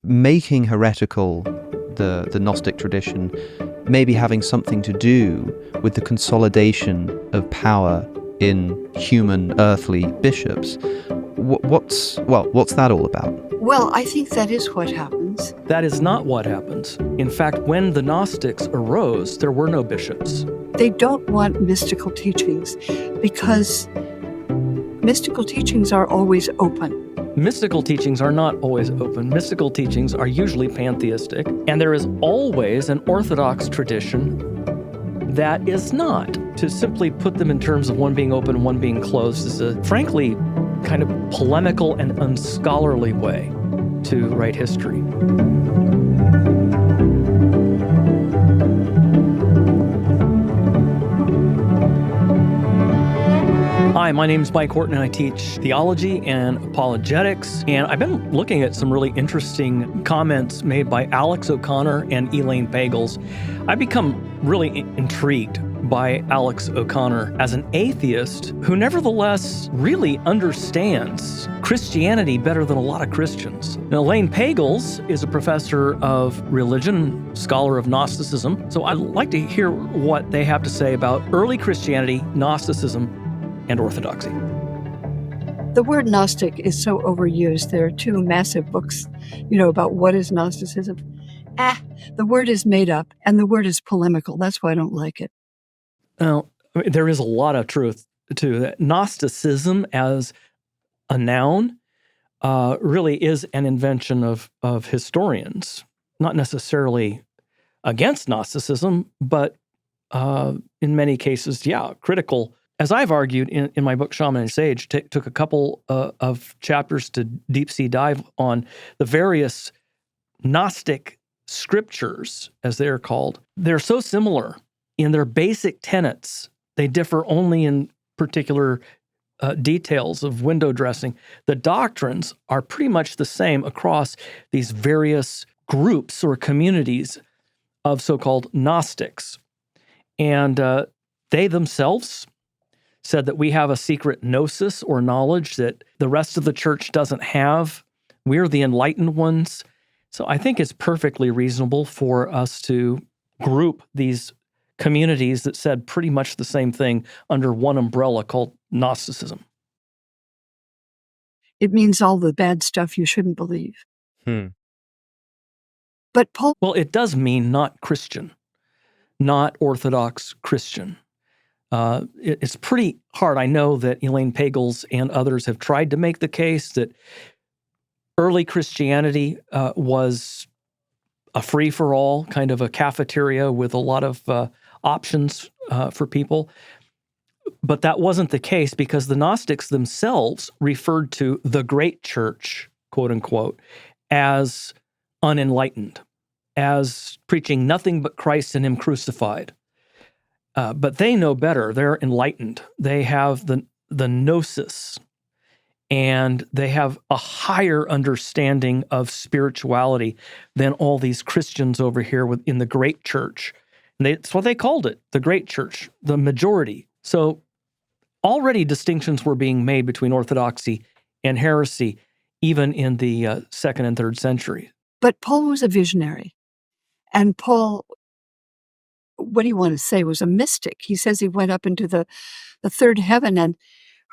making heretical the Gnostic tradition maybe having something to do with the consolidation of power in human earthly bishops. What's that all about? Well, I think that is what happens. That is not what happens. In fact, when the Gnostics arose, there were no bishops. They don't want mystical teachings because mystical teachings are always open. Mystical teachings are not always open. Mystical teachings are usually pantheistic, and there is always an orthodox tradition that is not. To simply put them in terms of one being open and one being closed is a, frankly, kind of polemical and unscholarly way to write history. Hi, my name is Mike Horton, and I teach theology and apologetics. And I've been looking at some really interesting comments made by Alex O'Connor and Elaine Pagels. I've become really intrigued by Alex O'Connor as an atheist who nevertheless really understands Christianity better than a lot of Christians. Now, Elaine Pagels is a professor of religion, scholar of Gnosticism. So I'd like to hear what they have to say about early Christianity, Gnosticism, and orthodoxy. The word Gnostic is so overused. There are two massive books, about what is Gnosticism. The word is made up, and the word is polemical. That's why I don't like it. Now, there is a lot of truth to that. Gnosticism as a noun really is an invention of historians, not necessarily against Gnosticism, but in many cases, critical. As I've argued in my book, Shaman and Sage, took a couple of chapters to deep sea dive on the various Gnostic scriptures, as they're called. They're so similar in their basic tenets. They differ only in particular details of window dressing. The doctrines are pretty much the same across these various groups or communities of so-called Gnostics. And they themselves said that we have a secret gnosis or knowledge that the rest of the church doesn't have. We're the enlightened ones. So I think it's perfectly reasonable for us to group these communities that said pretty much the same thing under one umbrella called Gnosticism. It means all the bad stuff you shouldn't believe. But Paul... Well, it does mean not Christian, not Orthodox Christian. It's pretty hard. I know that Elaine Pagels and others have tried to make the case that early Christianity was a free-for-all, kind of a cafeteria with a lot of options for people. But that wasn't the case because the Gnostics themselves referred to the great church, quote unquote, as unenlightened, as preaching nothing but Christ and Him crucified. But they know better. They're enlightened. They have the gnosis, and they have a higher understanding of spirituality than all these Christians over here in the great church. And that's what they called it, the great church, the majority. So already distinctions were being made between orthodoxy and heresy, even in the second and third century. But Paul was a visionary. And Paul, what do you want to say, was a mystic. He says he went up into the third heaven and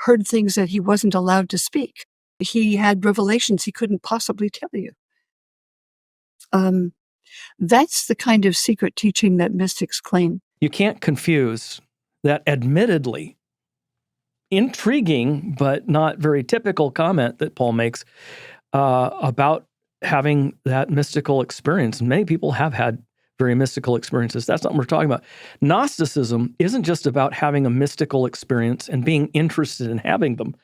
heard things that he wasn't allowed to speak. He had revelations he couldn't possibly tell you. That's the kind of secret teaching that mystics claim. You can't confuse that admittedly intriguing but not very typical comment that Paul makes about having that mystical experience. And many people have had very mystical experiences. That's not what we're talking about. Gnosticism isn't just about having a mystical experience and being interested in having them.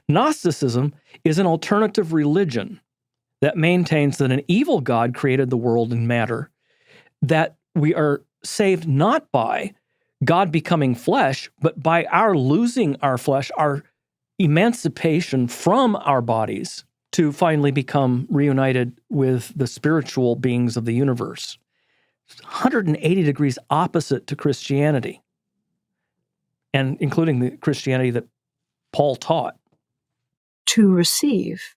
Gnosticism is an alternative religion that maintains that an evil God created the world and matter, that we are saved not by God becoming flesh, but by our losing our flesh, our emancipation from our bodies to finally become reunited with the spiritual beings of the universe. 180 degrees opposite to Christianity, and including the Christianity that Paul taught. To receive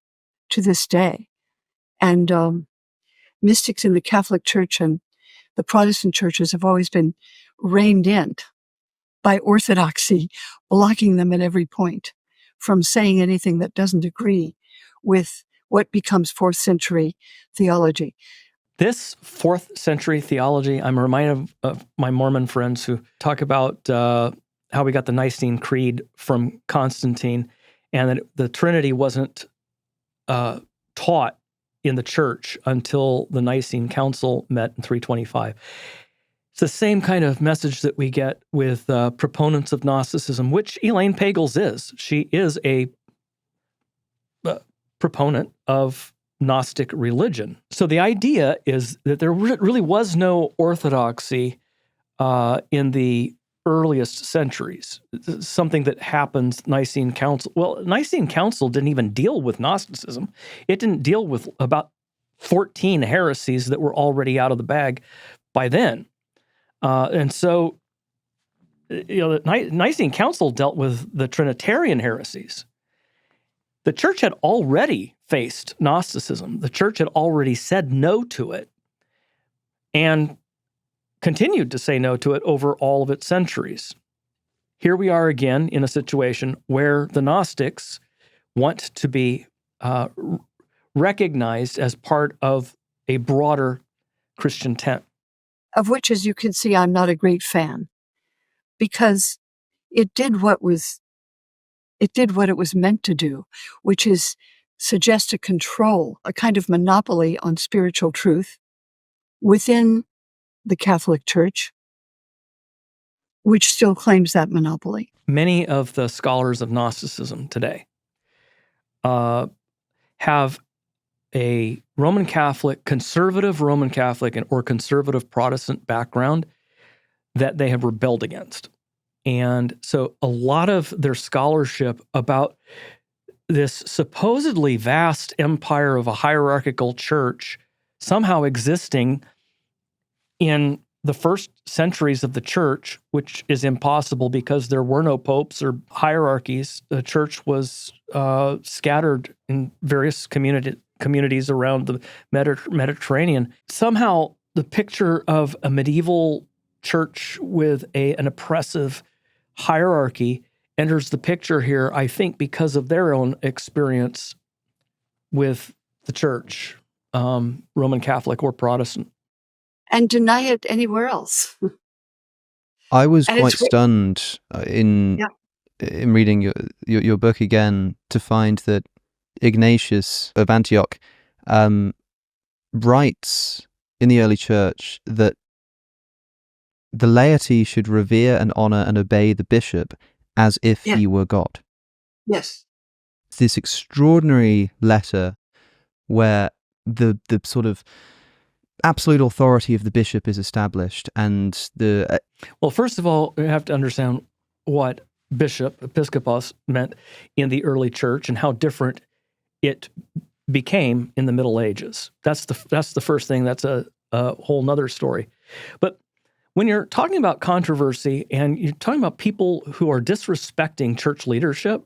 to this day. And mystics in the Catholic Church and the Protestant churches have always been reined in by orthodoxy, blocking them at every point from saying anything that doesn't agree with what becomes 4th century theology. This 4th century theology, I'm reminded of my Mormon friends who talk about how we got the Nicene Creed from Constantine, and that the Trinity wasn't taught in the church until the Nicene Council met in 325. It's the same kind of message that we get with proponents of Gnosticism, which Elaine Pagels is. She is a proponent of Gnostic religion. So the idea is that there really was no orthodoxy in the earliest centuries, something that happens Nicene Council. Well, Nicene Council didn't even deal with Gnosticism. It didn't deal with about 14 heresies that were already out of the bag by then. And so, the Nicene Council dealt with the Trinitarian heresies. The church had already faced Gnosticism. The church had already said no to it and continued to say no to it over all of its centuries. Here we are again in a situation where the Gnostics want to be recognized as part of a broader Christian tent. Of which, as you can see, I'm not a great fan, because it did what it was meant to do, which is suggest a control, a kind of monopoly on spiritual truth within the Catholic Church, which still claims that monopoly. Many of the scholars of Gnosticism today have a Roman Catholic, conservative Roman Catholic, or conservative Protestant background that they have rebelled against. And so a lot of their scholarship about this supposedly vast empire of a hierarchical church somehow existing in the first centuries of the church, which is impossible because there were no popes or hierarchies. The church was scattered in various communities around the Mediterranean. Somehow the picture of a medieval church with an oppressive hierarchy enters the picture here, I think, because of their own experience with the church, Roman Catholic or Protestant. And deny it anywhere else. I was quite stunned in reading your book again to find that Ignatius of Antioch writes in the early church that the laity should revere and honor and obey the bishop as if he were God. Yes. This extraordinary letter where the sort of absolute authority of the bishop is established, and the well, first of all, we have to understand what bishop, episkopos, meant in the early church and how different it became in the Middle Ages. That's the first thing. That's a whole nother story. But when you're talking about controversy and you're talking about people who are disrespecting church leadership,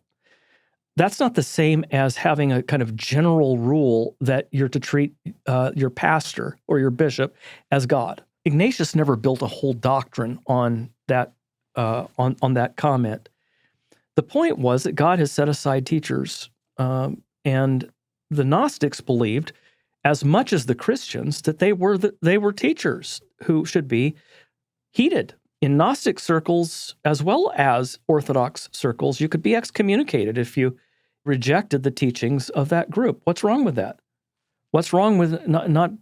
that's not the same as having a kind of general rule that you're to treat your pastor or your bishop as God. Ignatius never built a whole doctrine on that on that comment. The point was that God has set aside teachers, and the Gnostics believed, as much as the Christians, that they were teachers who should be heeded. In Gnostic circles, as well as Orthodox circles, you could be excommunicated if you rejected the teachings of that group. What's wrong with that? What's wrong with not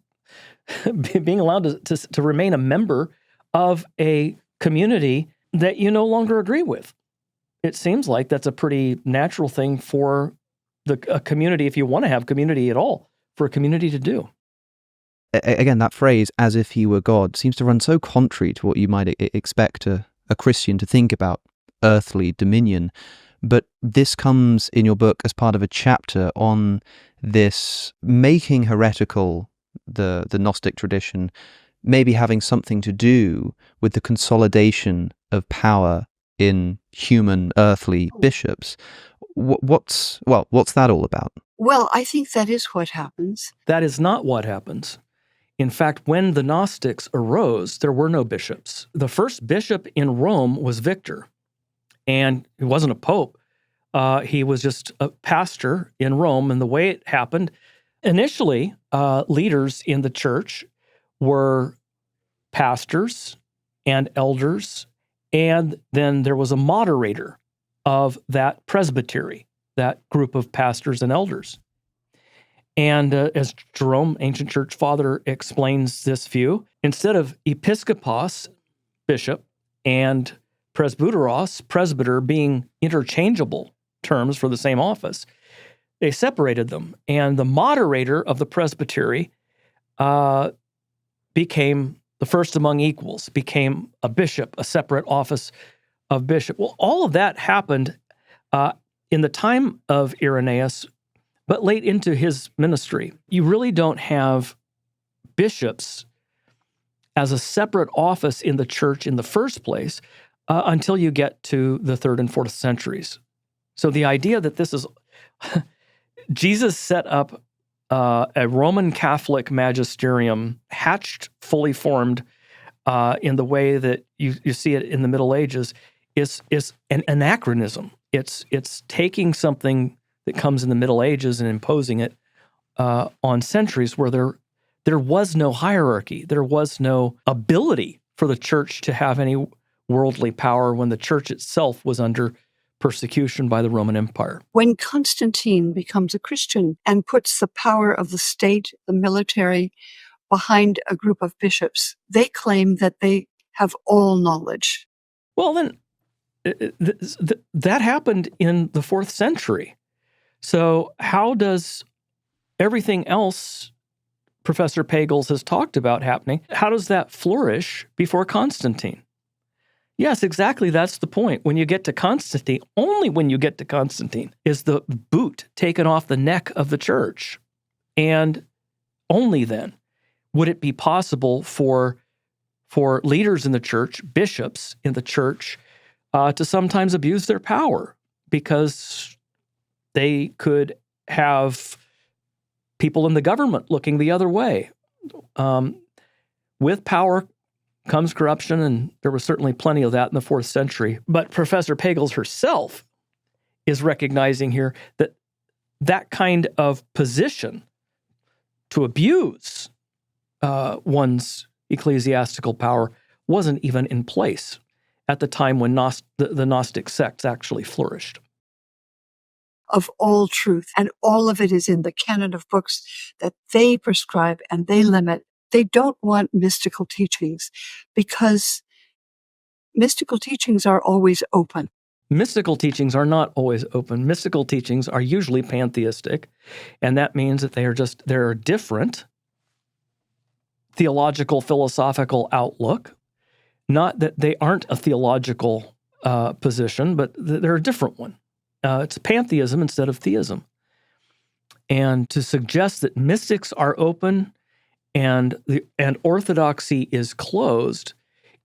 being allowed to remain a member of a community that you no longer agree with? It seems like that's a pretty natural thing for a community, if you want to have community at all, for a community to do. Again, that phrase, as if he were God, seems to run so contrary to what you might expect a Christian to think about earthly dominion. But this comes in your book as part of a chapter on this making heretical the Gnostic tradition, maybe having something to do with the consolidation of power in human earthly bishops. What's that all about? Well, I think that is what happens. That is not what happens. In fact, when the Gnostics arose, there were no bishops. The first bishop in Rome was Victor, and he wasn't a pope. He was just a pastor in Rome, and the way it happened, initially, leaders in the church were pastors and elders, and then there was a moderator of that presbytery, that group of pastors and elders. And as Jerome, ancient church father, explains this view, instead of episkopos, bishop, and presbyteros, presbyter, being interchangeable terms for the same office, they separated them. And the moderator of the presbytery became the first among equals, became a bishop, a separate office of bishop. Well, all of that happened in the time of Irenaeus, but late into his ministry. You really don't have bishops as a separate office in the church in the first place until you get to the 3rd and 4th centuries. So the idea that this is... Jesus set up a Roman Catholic magisterium, hatched, fully formed in the way that you see it in the Middle Ages, is an anachronism. It's taking something that comes in the Middle Ages and imposing it on centuries where there was no hierarchy. There was no ability for the church to have any worldly power when the church itself was under persecution by the Roman Empire. When Constantine becomes a Christian and puts the power of the state, the military, behind a group of bishops, they claim that they have all knowledge. Well, then, that happened in the 4th century. So how does everything else Professor Pagels has talked about happening, how does that flourish before Constantine? Yes, exactly. That's the point. When you get to Constantine, only when you get to Constantine is the boot taken off the neck of the church. And only then would it be possible for leaders in the church, bishops in the church, to sometimes abuse their power because they could have people in the government looking the other way. With power comes corruption, and there was certainly plenty of that in the 4th century. But Professor Pagels herself is recognizing here that that kind of position to abuse one's ecclesiastical power wasn't even in place at the time when the Gnostic sects actually flourished. Of all truth, and all of it is in the canon of books that they prescribe and they limit. They don't want mystical teachings because mystical teachings are always open. Mystical teachings are not always open. Mystical teachings are usually pantheistic, and that means that they're different theological, philosophical outlook. Not that they aren't a theological position, but they're a different one. It's pantheism instead of theism. And to suggest that mystics are open and orthodoxy is closed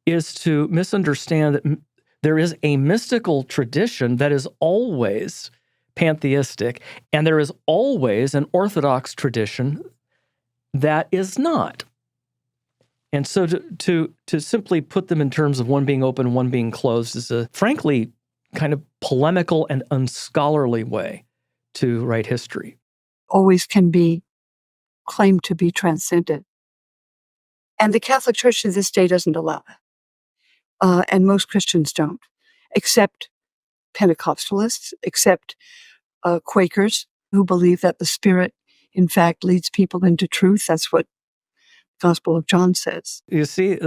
is to misunderstand that there is a mystical tradition that is always pantheistic, and there is always an orthodox tradition that is not. And so to simply put them in terms of one being open, one being closed is a, frankly, kind of polemical and unscholarly way to write history. Always can be claimed to be transcendent. And the Catholic Church to this day doesn't allow that. And most Christians don't, except Pentecostalists, except Quakers who believe that the Spirit, in fact, leads people into truth. That's what the Gospel of John says. You see,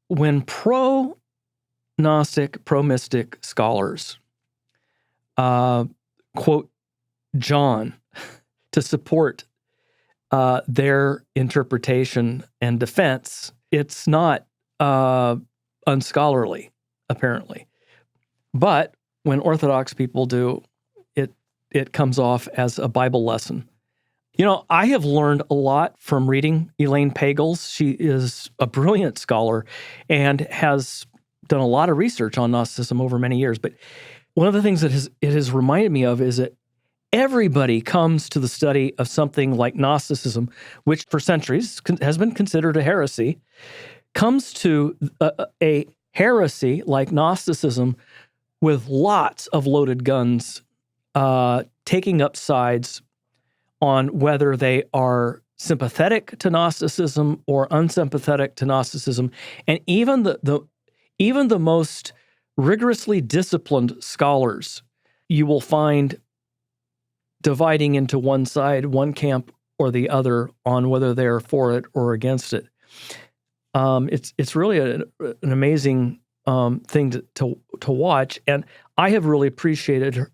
when pro-gnostic, pro-mystic scholars quote John to support their interpretation and defense, it's not unscholarly, apparently. But when Orthodox people do, it comes off as a Bible lesson. You know, I have learned a lot from reading Elaine Pagels. She is a brilliant scholar and has done a lot of research on Gnosticism over many years. But one of the things that it has reminded me of is that everybody comes to the study of something like Gnosticism, which for centuries has been considered a heresy, comes to a heresy like Gnosticism with lots of loaded guns, taking up sides on whether they are sympathetic to Gnosticism or unsympathetic to Gnosticism, and even the most rigorously disciplined scholars, you will find dividing into one side, one camp or the other, on whether they're for it or against it. It's really an amazing thing to watch, and I have really appreciated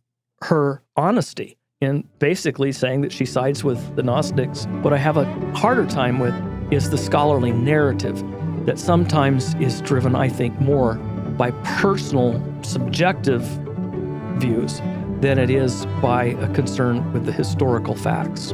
her honesty in basically saying that she sides with the Gnostics. What I have a harder time with is the scholarly narrative that sometimes is driven, I think, more by personal, subjective views than it is by a concern with the historical facts.